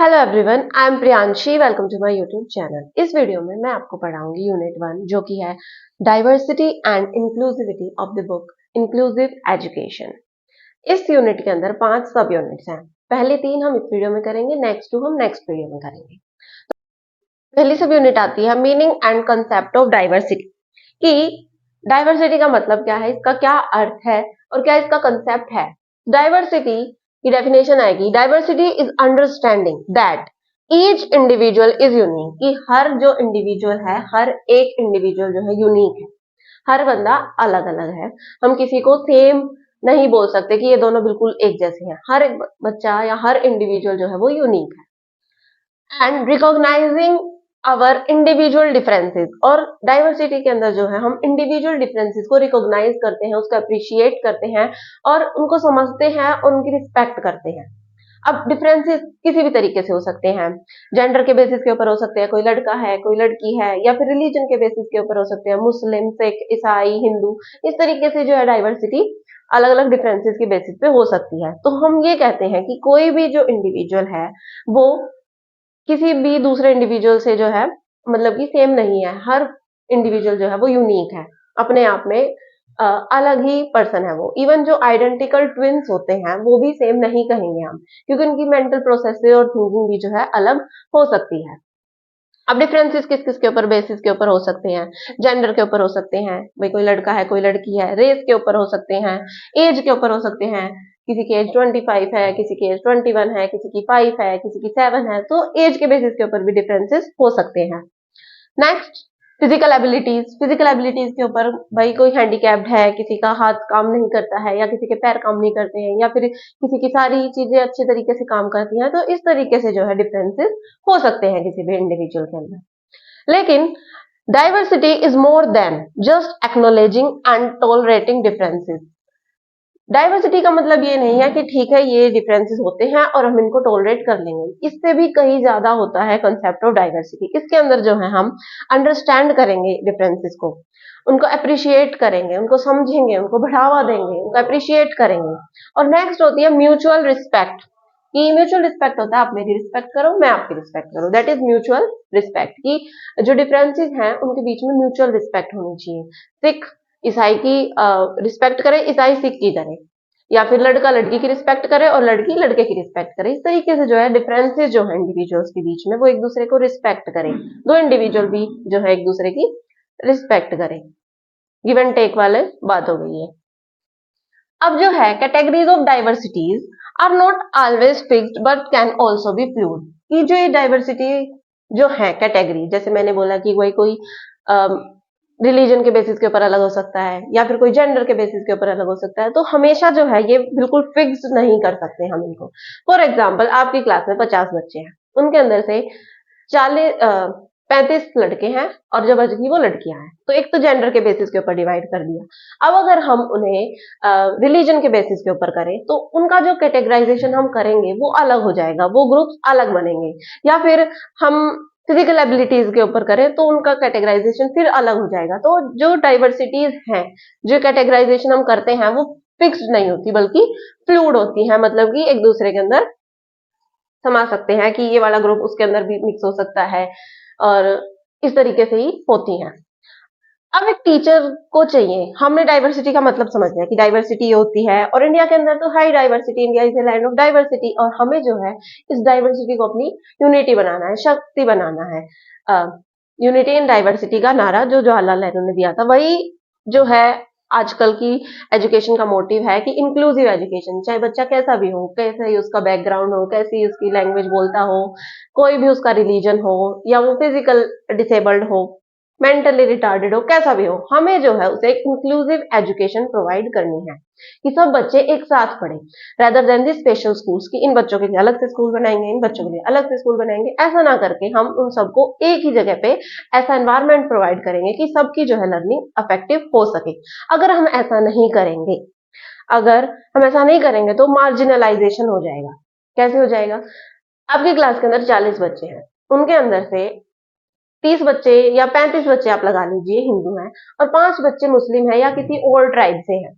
Hello everyone, I am Priyanshi. Welcome to my YouTube channel. इस video में मैं आपको पढ़ाऊंगी यूनिट 1 जो कि है diversity and inclusivity of the book inclusive education. इस यूनिट के अंदर 5 सब यूनिट्स हैं। पहले 3 हम इस वीडियो में करेंगे, नेक्स्ट 2 हम नेक्स्ट वीडियो में करेंगे। पहली सब यूनिट आती है meaning and concept of diversity, कि डाइवर्सिटी का मतलब क्या है, इसका क्या अर्थ है और क्या इसका कंसेप्ट है। डाइवर्सिटी की डेफिनेशन आएगी, diversity is understanding that each individual is unique, कि हर जो इंडिविजुअल है, हर एक इंडिविजुअल जो है यूनिक है, हर बंदा अलग अलग है। हम किसी को सेम नहीं बोल सकते कि ये दोनों बिल्कुल एक जैसे हैं। हर एक बच्चा या हर इंडिविजुअल जो है वो यूनिक है। And recognizing our individual differences, और डाइवर्सिटी के अंदर जो है हम इंडिविजुअल डिफरेंसेस को रिकॉग्नाइज करते हैं, उसको अप्रिशिएट करते हैं और उनको समझते हैं और उनकी रिस्पेक्ट करते हैं। अब डिफरेंसेस किसी भी तरीके से हो सकते हैं, जेंडर के बेसिस के ऊपर हो सकते हैं, कोई लड़का है कोई लड़की है, या फिर रिलीजन के बेसिस के ऊपर हो सकते हैं, मुस्लिम, सिख, ईसाई, हिंदू। इस तरीके से जो है डाइवर्सिटी अलग अलग डिफरेंसेस के बेसिस पे हो सकती है। तो हम ये कहते हैं कि कोई भी जो इंडिविजुअल है वो किसी भी दूसरे इंडिविजुअल से जो है मतलब कि सेम नहीं है। हर इंडिविजुअल जो है वो यूनिक है, अपने आप में अलग ही पर्सन है वो। इवन जो आइडेंटिकल ट्विंस होते हैं वो भी सेम नहीं कहेंगे हम, क्योंकि उनकी मेंटल प्रोसेस और थिंकिंग भी जो है अलग हो सकती है। अब डिफरेंसेस किस किस के ऊपर बेसिस के ऊपर हो सकते हैं, जेंडर के ऊपर हो सकते हैं, भाई कोई लड़का है कोई लड़की है, रेस के ऊपर हो सकते हैं, एज के ऊपर हो सकते हैं, किसी की एज 25 है, किसी की एज 21 है, किसी की 5 है, किसी की 7 है, तो एज के बेसिस के ऊपर भी डिफरेंसेस हो सकते हैं। नेक्स्ट, फिजिकल एबिलिटीज के ऊपर, भाई कोई हैंडीकैप्ड है, किसी का हाथ काम नहीं करता है या किसी के पैर काम नहीं करते हैं, या फिर किसी की सारी चीजें अच्छे तरीके से काम करती हैं, तो इस तरीके से जो है डिफरेंसेस हो सकते हैं किसी भी इंडिविजुअल के अंदर। लेकिन diversity is more than just acknowledging and tolerating differences. Diversity का मतलब ये नहीं है कि ठीक है ये डिफरेंसेस होते हैं और हम इनको टॉलरेट कर लेंगे, इससे भी कहीं ज्यादा होता है कंसेप्ट ऑफ डाइवर्सिटी। इसके अंदर जो है हम अंडरस्टैंड करेंगे डिफरेंसेस को, उनको अप्रिशिएट करेंगे, उनको समझेंगे, उनको बढ़ावा देंगे, उनको अप्रिशिएट करेंगे। और नेक्स्ट होती है म्यूचुअल रिस्पेक्ट, कि म्यूचुअल रिस्पेक्ट होता है आप मेरी रिस्पेक्ट करो मैं आपकी रिस्पेक्ट करूं, दैट इज म्यूचुअल रिस्पेक्ट। की जो डिफरेंसेस हैं उनके बीच में म्यूचुअल रिस्पेक्ट होनी चाहिए। सिख ईसाई की रिस्पेक्ट करे, ईसाई सिख की करे, या फिर लड़का लड़की की रिस्पेक्ट करे और लड़की लड़के की रिस्पेक्ट करे। इस तरीके से जो है डिफरेंसेस जो है इंडिविजुअल्स के बीच में वो एक दूसरे को रिस्पेक्ट करें, दो इंडिविजुअल भी जो है एक दूसरे की रिस्पेक्ट करें। गिव एंड टेक वाले बात हो गई है। अब जो है categories of diversities are not always fixed but can also be fluid, कि जो ये डाइवर्सिटी जो है कैटेगरी, जैसे मैंने बोला कि कोई रिलीजन के बेसिस के ऊपर अलग हो सकता है या फिर कोई जेंडर के बेसिस के ऊपर अलग हो सकता है, तो हमेशा जो है ये बिल्कुल फिक्स्ड नहीं कर सकते हम इनको। फॉर एग्जाम्पल, आपकी क्लास में 50 बच्चे हैं, उनके अंदर से 35 लड़के हैं और जो बच गई वो लड़कियां हैं, तो एक तो जेंडर के बेसिस के ऊपर डिवाइड कर दिया। अब अगर हम उन्हें रिलीजन के बेसिस के ऊपर करें तो उनका जो कैटेगराइजेशन हम करेंगे वो अलग हो जाएगा, वो ग्रुप्स अलग बनेंगे। या फिर हम फिजिकल एबिलिटीज के ऊपर करें तो उनका कैटेगराइजेशन फिर अलग हो जाएगा। तो जो डाइवर्सिटीज हैं, जो कैटेगराइजेशन हम करते हैं वो फिक्स्ड नहीं होती बल्कि फ्लूइड होती है, मतलब कि एक दूसरे के अंदर समा सकते हैं, कि ये वाला ग्रुप उसके अंदर भी मिक्स हो सकता है, और इस तरीके से ही होती हैं। अब एक टीचर को चाहिए, हमने डाइवर्सिटी का मतलब समझ लिया कि डाइवर्सिटी ये होती है, और इंडिया के अंदर तो high diversity, India is a land of diversity, और हमें जो है इस डाइवर्सिटी को अपनी यूनिटी बनाना है, शक्ति बनाना है। यूनिटी इन डाइवर्सिटी का नारा जो जवाहरलाल नेहरू ने दिया था, वही जो है आजकल की एजुकेशन का मोटिव है, कि इंक्लूसिव एजुकेशन, चाहे बच्चा कैसा भी हो, कैसा ही उसका बैकग्राउंड हो, कैसी उसकी लैंग्वेज बोलता हो, कोई भी उसका रिलीजन हो, या वो फिजिकल डिसेबल्ड हो, मेंटली रिटार्डेड हो, कैसा भी हो, हमें जो है उसे एक इंक्लूसिव एजुकेशन प्रोवाइड करनी है, कि सब बच्चे एक साथ पढ़े, रेदर देन दी स्पेशल स्कूल्स, की इन बच्चों के लिए अलग से स्कूल बनाएंगे, इन बच्चों के लिए अलग से स्कूल बनाएंगे। ऐसा ना करके हम उन सबको एक ही जगह पे ऐसा एनवायरमेंट प्रोवाइड करेंगे कि सबकी जो है लर्निंग इफेक्टिव हो सके। अगर हम ऐसा नहीं करेंगे, अगर हम ऐसा नहीं करेंगे तो मार्जिनलाइजेशन हो जाएगा। कैसे हो जाएगा? आपकी क्लास के अंदर 40 बच्चे हैं, उनके अंदर से 30 बच्चे या 35 बच्चे आप लगा लीजिए हिंदू हैं, और 5 बच्चे मुस्लिम हैं या किसी और ट्राइब से हैं।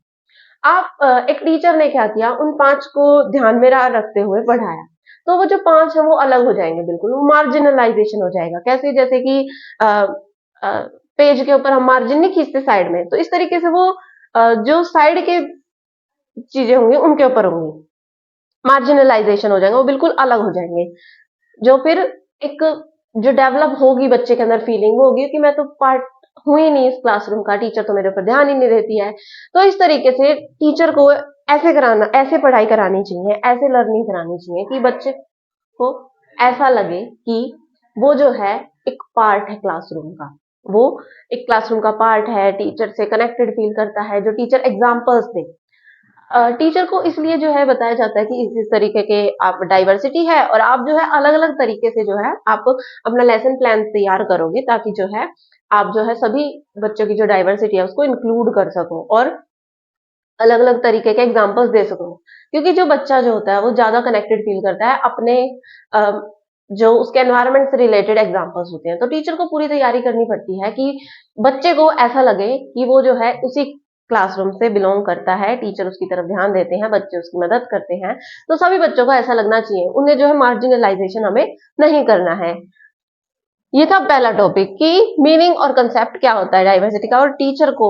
आप एक टीचर ने क्या किया, उन 5 को ध्यान में रखते हुए पढ़ाया, तो वो जो 5 है वो अलग हो जाएंगे, बिल्कुल वो मार्जिनलाइजेशन हो जाएगा। कैसे? जैसे कि पेज के ऊपर हम मार्जिन नहीं खींचते साइड में, तो इस तरीके से वो जो साइड के चीजें होंगी उनके ऊपर होंगी, मार्जिनलाइजेशन हो जाएंगे, वो बिल्कुल अलग हो जाएंगे। जो फिर एक जो डेवलप होगी बच्चे के अंदर फीलिंग, वो होगी कि मैं तो पार्ट हूं ही नहीं इस क्लासरूम का, टीचर तो मेरे ऊपर ध्यान ही नहीं देती है। तो इस तरीके से टीचर को ऐसे कराना, ऐसे पढ़ाई करानी चाहिए, ऐसे लर्निंग करानी चाहिए कि बच्चे को ऐसा लगे कि वो जो है एक पार्ट है क्लासरूम का, वो एक क्लासरूम का पार्ट है, टीचर से कनेक्टेड फील करता है, जो टीचर एग्जाम्पल्स दे। टीचर को इसलिए जो है बताया जाता है कि इस तरीके के आप डाइवर्सिटी है और आप जो है अलग अलग तरीके से जो है आप अपना लेसन प्लान तैयार करोगे, ताकि जो है आप जो है सभी बच्चों की जो डाइवर्सिटी है उसको इंक्लूड कर सको और अलग अलग तरीके के एग्जाम्पल्स दे सको। क्योंकि जो बच्चा जो होता है वो ज्यादा कनेक्टेड फील करता है अपने जो उसके एनवायरनमेंट से रिलेटेड एग्जाम्पल्स होते हैं। तो टीचर को पूरी तैयारी करनी पड़ती है कि बच्चे को ऐसा लगे कि वो जो है उसी क्लासरूम से बिलोंग करता है, टीचर उसकी तरफ ध्यान देते हैं, बच्चे उसकी मदद करते हैं। तो सभी बच्चों को ऐसा लगना चाहिए, उन्हें जो है मार्जिनलाइजेशन हमें नहीं करना है। ये था पहला टॉपिक कि मीनिंग और कंसेप्ट क्या होता है डाइवर्सिटी का, और टीचर को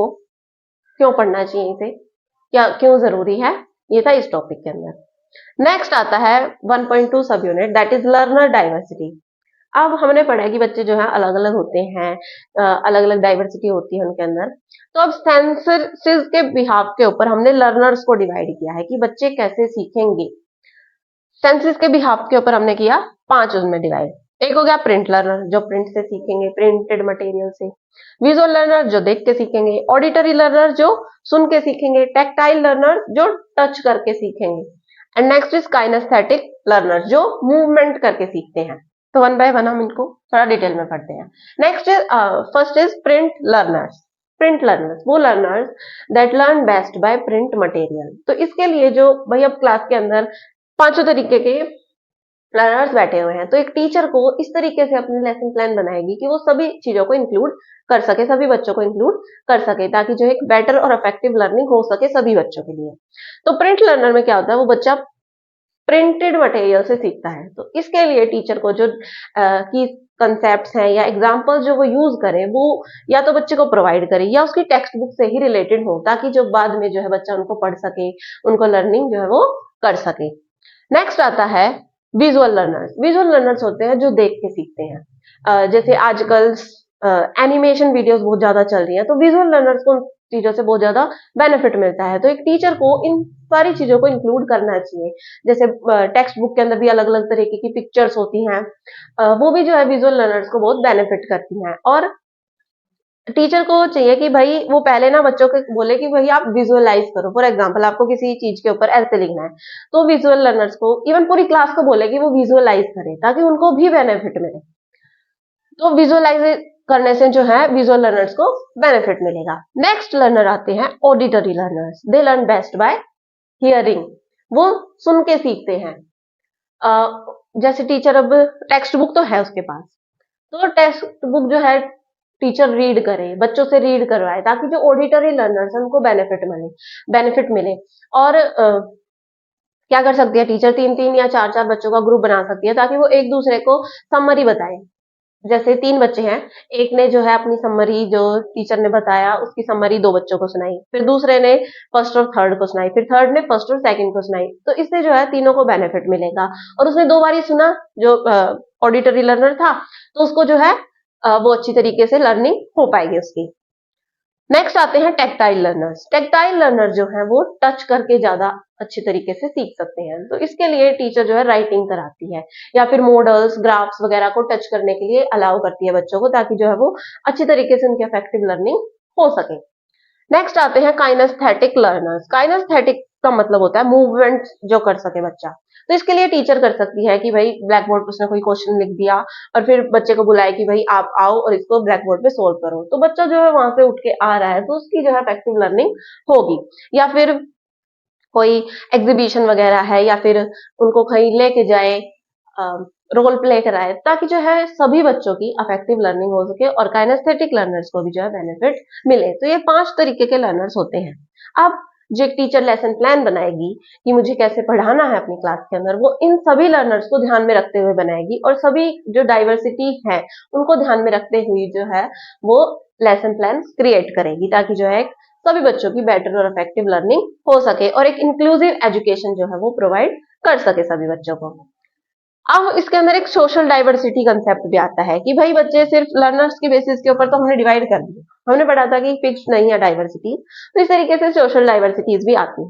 क्यों पढ़ना चाहिए इसे, क्या क्यों जरूरी है, ये था इस टॉपिक के अंदर। नेक्स्ट आता है 1.2 सब unit, that is learner diversity. अब हमने पढ़ा है कि बच्चे जो है अलग अलग होते हैं, अलग अलग डाइवर्सिटी होती है उनके अंदर। तो अब सेंसर्स के बिहाफ के ऊपर हमने लर्नर्स को डिवाइड किया है कि बच्चे कैसे सीखेंगे। सेंसेस के बिहाफ के ऊपर हमने किया 5 उसमें डिवाइड। एक हो गया प्रिंट लर्नर, जो प्रिंट से सीखेंगे, प्रिंटेड मटेरियल से। विजुअल लर्नर, जो देख के सीखेंगे। ऑडिटरी लर्नर, जो सुन के सीखेंगे। टेक्टाइल लर्नर, जो टच करके सीखेंगे। And next is kinesthetic learner, जो मूवमेंट करके सीखते हैं। तो वन बाय वन हम इनको थोड़ा डिटेल में पढ़ते हैं। Next is first is print learners. Print learners वो learners that learn best by print material. तो इसके लिए जो भाई अब क्लास के अंदर 5 तरीके के लर्नर्स बैठे हुए हैं, तो एक टीचर को इस तरीके से अपने लेसन प्लान बनाएगी कि वो सभी चीजों को इंक्लूड कर सके, सभी बच्चों को इंक्लूड कर सके, ताकि जो एक बेटर और इफेक्टिव लर्निंग हो सके सभी बच्चों के लिए। तो प्रिंट लर्नर में क्या होता है, वो बच्चा प्रिंटेड मटेरियल से सीखता है। तो इसके लिए टीचर को जो की कंसेप्ट हैं या एग्जाम्पल जो वो यूज करे, वो या तो बच्चे को प्रोवाइड करे या उसकी टेक्स्ट बुक से ही रिलेटेड हो, ताकि जो बाद में जो है बच्चा उनको पढ़ सके, उनको लर्निंग जो है वो कर सके। नेक्स्ट आता है विजुअल लर्नर्स। विजुअल लर्नर्स होते हैं जो देख के सीखते हैं। जैसे आजकल एनिमेशन वीडियोस बहुत ज्यादा चल रही है, तो विजुअल लर्नर्स को उन चीजों से बहुत ज्यादा बेनिफिट मिलता है। तो एक टीचर को इन सारी चीजों को इंक्लूड करना चाहिए। जैसे टेक्स्ट बुक के अंदर भी अलग अलग तरीके की पिक्चर्स होती हैं, वो भी जो है विजुअल लर्नर्स को बहुत बेनिफिट करती हैं। और टीचर को चाहिए कि भाई वो पहले ना बच्चों को बोले कि भाई आप विजुअलाइज करो। फॉर एग्जांपल आपको किसी चीज के ऊपर ऐसे लिखना है, तो विजुअल लर्नर्स को, इवन पूरी क्लास को बोले कि वो विजुअलाइज करें, ताकि उनको भी बेनिफिट मिले। तो विजुअलाइज करने से जो है विजुअल लर्नर्स को बेनिफिट मिलेगा। नेक्स्ट लर्नर आते हैं auditory learners. They learn best bye hearing. वो सुन के सीखते हैं। जैसे टीचर अब टेक्स्ट बुक तो है उसके पास, तो टेक्स्ट बुक जो है टीचर रीड करे, बच्चों से रीड करवाए, ताकि जो ऑडिटरी लर्नर्स हैं उनको बेनिफिट मिले। और क्या कर सकती है टीचर, 3-3 या 4-4 बच्चों का ग्रुप बना सकती है, ताकि वो एक दूसरे को समरी बताए। जैसे 3 बच्चे हैं, एक ने जो है अपनी समरी जो टीचर ने बताया उसकी समरी 2 बच्चों को सुनाई, फिर दूसरे ने फर्स्ट और थर्ड को सुनाई, फिर थर्ड ने फर्स्ट और सेकंड को सुनाई। तो इससे जो है तीनों को बेनिफिट मिलेगा। और उसने 2 बार ही सुना, जो ऑडिटरी लर्नर था, तो उसको जो है वो अच्छी तरीके से लर्निंग हो पाएगी उसकी। नेक्स्ट आते हैं टेक्टाइल लर्नर्स। टेक्टाइल लर्नर जो है वो टच करके ज्यादा अच्छी तरीके से सीख सकते हैं। तो इसके लिए टीचर जो है राइटिंग कराती है, या फिर मॉडल्स, ग्राफ्स वगैरह को टच करने के लिए अलाउ करती है बच्चों को, ताकि जो है वो अच्छी तरीके से उनकी इफेक्टिव लर्निंग हो सके। नेक्स्ट आते हैं काइनेस्थेटिक लर्नर्स। काइनेस्थेटिक का मतलब होता है मूवमेंट जो कर सके बच्चा। तो इसके लिए टीचर कर सकती है कि भाई ब्लैक बोर्ड पर उसने कोई क्वेश्चन लिख दिया और फिर बच्चे को बुलाए कि भाई आप आओ और इसको ब्लैक बोर्ड पे सोल्व करो। तो बच्चा जो है वहां से उठ के आ रहा है, तो उसकी जो है इफेक्टिव लर्निंग होगी। या फिर कोई एग्जीबिशन वगैरह है, या फिर उनको कहीं लेके जाए, रोल प्ले कराए, ताकि जो है सभी बच्चों की अफेक्टिव लर्निंग हो सके और काइनेस्थेटिक लर्नर्स को भी जो है बेनिफिट मिले। तो ये 5 तरीके के लर्नर्स होते हैं। अब जो एक टीचर लेसन प्लान बनाएगी कि मुझे कैसे पढ़ाना है अपनी क्लास के अंदर, वो इन सभी लर्नर्स को ध्यान में रखते हुए बनाएगी और सभी जो डाइवर्सिटी है उनको ध्यान में रखते हुए जो है वो लेसन प्लान क्रिएट करेगी, ताकि जो है सभी बच्चों की बेटर और इफेक्टिव लर्निंग हो सके और एक इंक्लूसिव एजुकेशन जो है वो प्रोवाइड कर सके सभी बच्चों को। अब इसके अंदर एक सोशल डाइवर्सिटी कंसेप्ट भी आता है कि भाई बच्चे सिर्फ लर्नर्स के बेसिस के ऊपर तो हमने डिवाइड कर दिया, हमने पढ़ा था कि फिक्स नहीं है डाइवर्सिटी, तो इस तरीके से सोशल डाइवर्सिटीज भी आती है।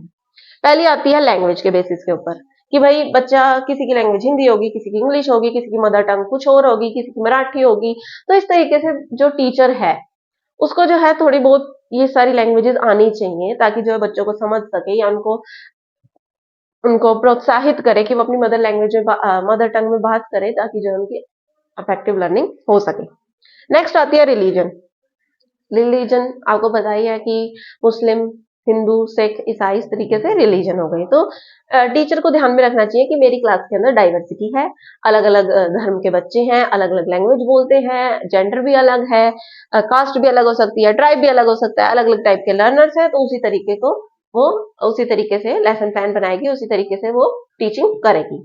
पहली आती है लैंग्वेज के बेसिस के ऊपर कि भाई बच्चा किसी की लैंग्वेज हिंदी होगी, किसी की इंग्लिश होगी, किसी की मदर टंग कुछ और होगी, किसी की मराठी होगी, तो इस तरीके से जो टीचर है उसको जो है थोड़ी बहुत ये सारी लैंग्वेजेस आनी चाहिए, ताकि जो है बच्चों को समझ सके या उनको उनको प्रोत्साहित करे कि वो अपनी मदर लैंग्वेज में मदर टंग में बात करें, ताकि जो उनकी इफेक्टिव लर्निंग हो सके। नेक्स्ट आती है रिलीजन। रिलीजन आपको पता ही है कि मुस्लिम, हिंदू, सिख, ईसाई, इस तरीके से रिलीजन हो गई। तो टीचर को ध्यान में रखना चाहिए कि मेरी क्लास के अंदर डाइवर्सिटी है, अलग अलग धर्म के बच्चे हैं, अलग अलग लैंग्वेज बोलते हैं, जेंडर भी अलग है, कास्ट भी अलग हो सकती है, ट्राइब भी अलग हो सकता है, अलग अलग टाइप के लर्नर्स है, तो उसी तरीके से लेसन प्लान बनाएगी, उसी तरीके से वो टीचिंग करेगी।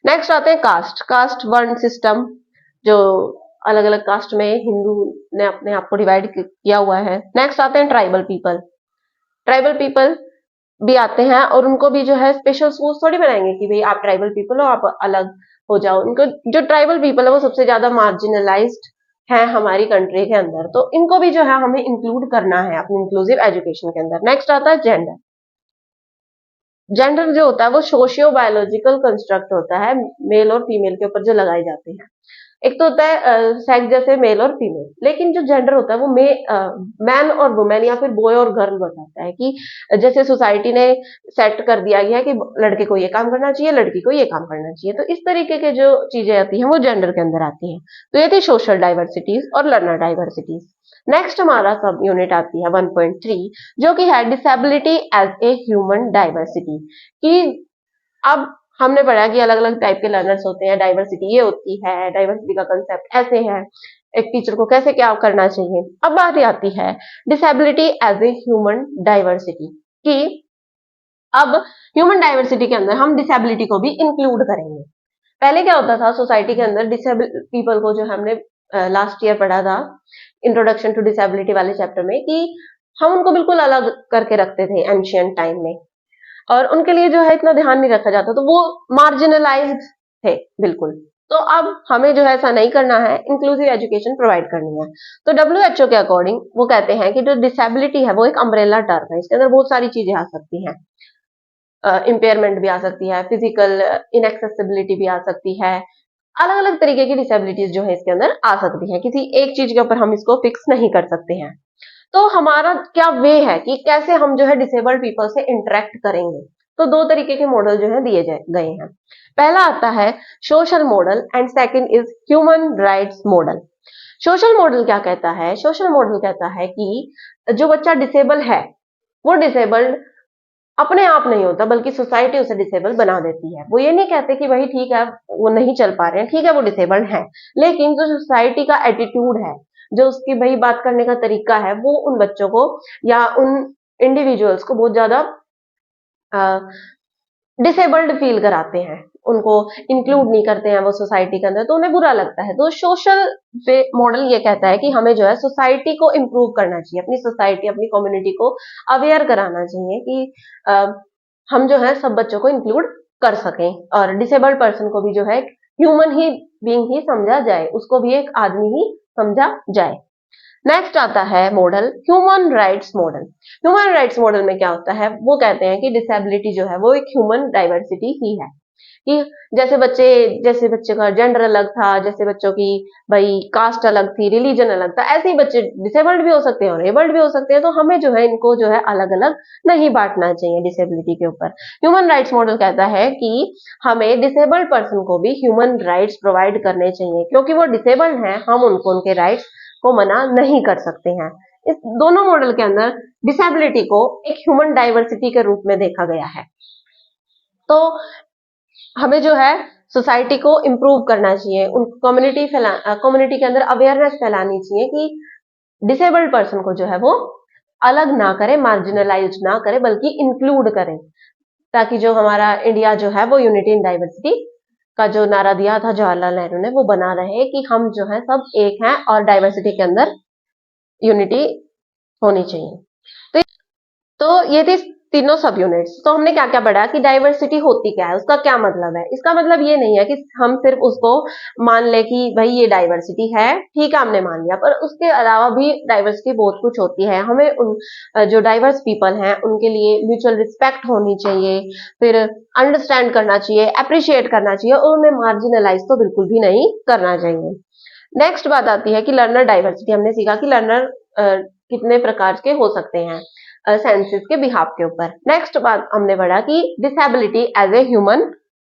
नेक्स्ट आते हैं कास्ट। कास्ट वर्ण सिस्टम, जो अलग अलग कास्ट में हिंदू ने अपने आप को डिवाइड किया हुआ है। नेक्स्ट आते हैं ट्राइबल पीपल। ट्राइबल पीपल भी आते हैं और उनको भी जो है स्पेशल स्कूल्स थोड़ी बनाएंगे कि भाई आप ट्राइबल पीपल हो, आप अलग हो जाओ। उनको जो ट्राइबल पीपल है वो सबसे ज्यादा मार्जिनलाइज्ड है हमारी कंट्री के अंदर, तो इनको भी जो है हमें इंक्लूड करना है अपनी इंक्लूसिव एजुकेशन के अंदर। नेक्स्ट आता है जेंडर। जेंडर जो होता है वो सोशियो बायोलॉजिकल कंस्ट्रक्ट होता है, मेल और फीमेल के ऊपर जो लगाए जाते हैं। एक तो होता है सेक्स जैसे मेल और फीमेल, लेकिन जो जेंडर होता है वो मैन और वुमेन या फिर बॉय और गर्ल बताता है कि जैसे सोसाइटी ने सेट कर दिया गया है कि लड़के को ये काम करना चाहिए, लड़की को ये काम करना चाहिए, तो इस तरीके के जो चीजें आती हैं वो जेंडर के अंदर आती हैं। तो ये थी सोशल डाइवर्सिटीज और लर्नर डाइवर्सिटीज। नेक्स्ट हमारा सब यूनिट आती है 1.3, जो कि है disability as a human diversity. कि अब हमने पढ़ा कि अलग अलग टाइप के लर्नर्स होते हैं, डाइवर्सिटी ये होती है, डाइवर्सिटी का कंसेप्ट ऐसे है, एक टीचर को कैसे क्या करना चाहिए। अब बात आती है disability as a human diversity कि अब ह्यूमन डाइवर्सिटी के अंदर हम डिसेबिलिटी को भी इंक्लूड करेंगे। पहले क्या होता था सोसाइटी के अंदर, डिसेबल पीपल को जो हमने लास्ट ईयर पढ़ा था इंट्रोडक्शन टू डिसेबिलिटी वाले चैप्टर में, कि हम उनको बिल्कुल अलग करके रखते थे एंशियंट टाइम में, और उनके लिए जो है इतना ध्यान नहीं रखा जाता, तो वो मार्जिनलाइज्ड थे बिल्कुल। तो अब हमें जो है ऐसा नहीं करना है, इंक्लूसिव एजुकेशन प्रोवाइड करनी है। तो डब्ल्यूएचओ के अकॉर्डिंग वो कहते हैं कि जो डिसेबिलिटी है वो एक अम्ब्रेला टर्म है, इसके अंदर बहुत सारी चीजें आ सकती हैं। इम्पेयरमेंट भी आ सकती है, फिजिकल इनएक्सेसिबिलिटी भी आ सकती है, अलग अलग तरीके की डिसेबिलिटीज जो है इसके अंदर आ सकती हैं। किसी एक चीज के ऊपर हम इसको फिक्स नहीं कर सकते हैं। तो हमारा क्या वे है कि कैसे हम जो है डिसेबल्ड पीपल से इंटरेक्ट करेंगे। तो दो तरीके के मॉडल जो है दिए गए हैं। पहला आता है social model and second is human rights model. Social model क्या कहता है? सोशल मॉडल कहता है कि जो बच्चा डिसेबल है वो डिसेबल्ड अपने आप नहीं होता, बल्कि सोसाइटी उसे डिसेबल बना देती है। वो ये नहीं कहते कि भाई ठीक है वो नहीं चल पा रहे हैं, ठीक है वो डिसेबल्ड है, लेकिन जो सोसाइटी का एटीट्यूड है, जो उसकी भाई बात करने का तरीका है, वो उन बच्चों को या उन इंडिविजुअल्स को बहुत ज्यादा डिसेबल्ड फील कराते हैं, उनको इंक्लूड नहीं करते हैं वो सोसाइटी के अंदर, तो उन्हें बुरा लगता है। तो सोशल मॉडल ये कहता है कि हमें जो है सोसाइटी को इम्प्रूव करना चाहिए, अपनी सोसाइटी अपनी कम्युनिटी को अवेयर कराना चाहिए कि हम जो है सब बच्चों को इंक्लूड कर सकें, और डिसेबल्ड पर्सन को भी जो है ह्यूमन ही बीइंग ही समझा जाए, उसको भी एक आदमी ही समझा जाए। नेक्स्ट आता है model human rights model. Human rights model में क्या होता है, वो कहते हैं कि डिसेबिलिटी जो है वो एक ह्यूमन डाइवर्सिटी ही है। कि जैसे बच्चे का जेंडर अलग था, जैसे बच्चों की भाई कास्ट अलग थी, रिलीजन अलग था, ऐसे ही बच्चे डिसेबल्ड भी हो सकते हैं और एबल्ड भी हो सकते हैं। तो हमें जो है इनको जो है अलग अलग नहीं बांटना चाहिए डिसेबिलिटी के ऊपर। ह्यूमन राइट्स मॉडल कहता है कि हमें डिसेबल्ड पर्सन को भी ह्यूमन राइट्स प्रोवाइड करने चाहिए, क्योंकि वो डिसेबल्ड हैं, हम उनको उनके राइट्स को मना नहीं कर सकते हैं। इस दोनों मॉडल के अंदर डिसेबिलिटी को एक ह्यूमन डाइवर्सिटी के रूप में देखा गया है। तो हमें जो है सोसाइटी को इम्प्रूव करना चाहिए, उन कम्युनिटी के अंदर अवेयरनेस फैलानी चाहिए कि डिसेबल्ड पर्सन को जो है वो अलग ना करे, मार्जिनलाइज ना करे, बल्कि इंक्लूड करें, ताकि जो हमारा इंडिया जो है वो यूनिटी इन डाइवर्सिटी का जो नारा दिया था जवाहरलाल नेहरू ने वो बना रहे कि हम जो है सब एक हैं और डाइवर्सिटी के अंदर यूनिटी होनी चाहिए। तो ये थी तीनों सब यूनिट्स। तो हमने क्या क्या पढ़ा कि डाइवर्सिटी होती क्या है, उसका क्या मतलब है। इसका मतलब ये नहीं है कि हम सिर्फ उसको मान ले कि भाई ये डाइवर्सिटी है, ठीक है हमने मान लिया, पर उसके अलावा भी डाइवर्सिटी बहुत कुछ होती है। हमें उन जो डाइवर्स पीपल हैं उनके लिए म्यूचुअल रिस्पेक्ट होनी चाहिए, फिर अंडरस्टैंड करना चाहिए, अप्रिशिएट करना चाहिए, और उन्हें मार्जिनलाइज तो बिल्कुल भी नहीं करना चाहिए। नेक्स्ट बात आती है कि लर्नर डाइवर्सिटी। हमने सीखा कि लर्नर कितने प्रकार के हो सकते हैं सेंसेस के बिहाफ के ऊपर। नेक्स्ट बात हमने पढ़ा कि disability as a human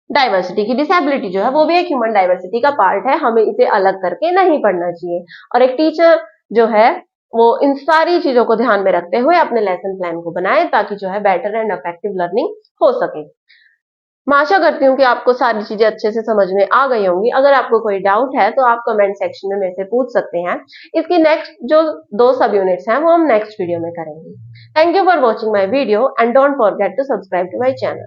diversity की डिसेबिलिटी जो है वो भी एक ह्यूमन डाइवर्सिटी का पार्ट है, हमें इसे अलग करके नहीं पढ़ना चाहिए। और एक टीचर जो है वो इन सारी चीजों को ध्यान में रखते हुए अपने लेसन प्लान को बनाए, ताकि जो है बेटर एंड इफेक्टिव लर्निंग हो सके। मैं आशा करती हूँ कि आपको सारी चीजें अच्छे से समझ में आ गई होंगी। अगर आपको कोई डाउट है तो आप कमेंट सेक्शन में मेरे से पूछ सकते हैं। इसकी नेक्स्ट जो 2 सब यूनिट्स हैं वो हम नेक्स्ट वीडियो में करेंगे। Thank you for watching my video and don't forget to subscribe to my channel.